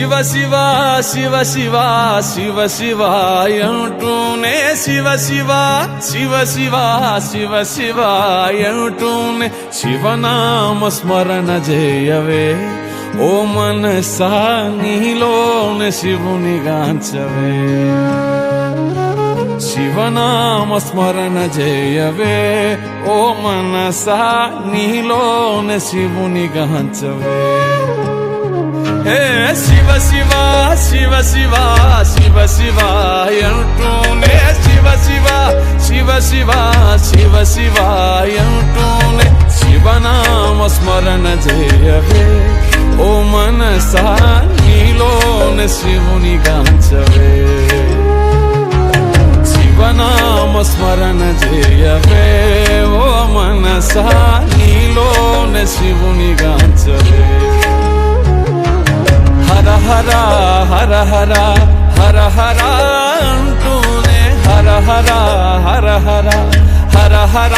శివ శివ శివ శివ శివ శివ అంటూనే శివ శివ శివ శివ శివ శివ అంటూనే శివనామ స్మరణ చేయవే ఓ మనసా నీలోనే శివుని గాంచవే శివనామ స్మరణ చేయవే ఓ మనసా నీలోనే శివుని గాంచవే హే శివ శివ శివ శివ శివ శివ అంటూనే శివ శివ శివ శివ శివ శివ అంటూనే శివనామ స్మరణ చేయవే ఓ మనసా నీలోనే శివుని గాంచవే శివనామ స్మరణ చేయవే ఓ మనసా నీలోనే శివుని గాంచవే హర హర హర హర హర హర అంటూనే హర హర హర హర హర హర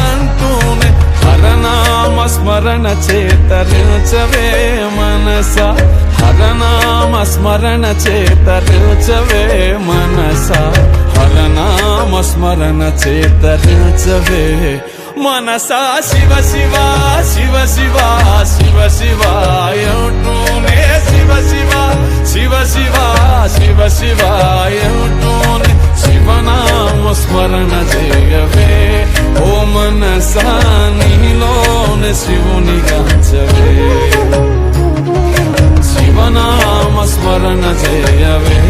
అంటూనే హరనామ స్మరణ చేతరించవే మనస హరనామ స్మరణ చేతరించవే మనస హరనామ స్మరణ చేతరించవే మనసా శివ శివ శివ శివ శివ శివ అంటూనే శివ శివ శివ శివ శివ శివ అంటూనే శివనామ స్మరణ చేయవే ఓ మనసా నీలోనే శివుని గాంచవే శివనామ స్మరణ చేయవే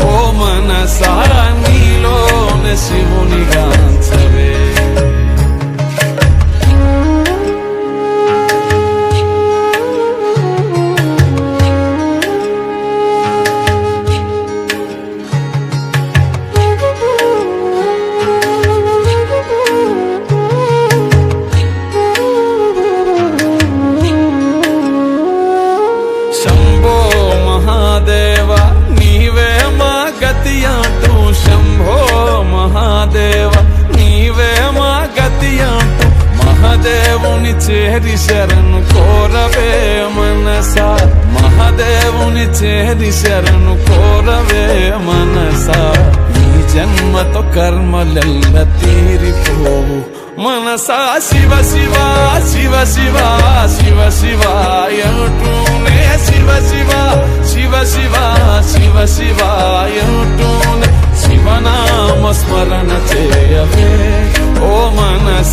ఓ మనసా నీలోనే శివుని గాంచవే శంభో మహాదేవ నీవే మా గతి అంటూ మహాదేవుని చేరి శరణు కోరవే మనసా మహాదేవుని చేరి శరణు కోరవే మనసా ఈ జన్మతో కర్మలెల్ల తీరిపోవు మనసా శివ శివ శివ శివ శివ శివ అంటూనే శివ శివ శివ శివ శివ శివ అంటూనే శివనామ స్మరణ చేయవే ఓ మనసా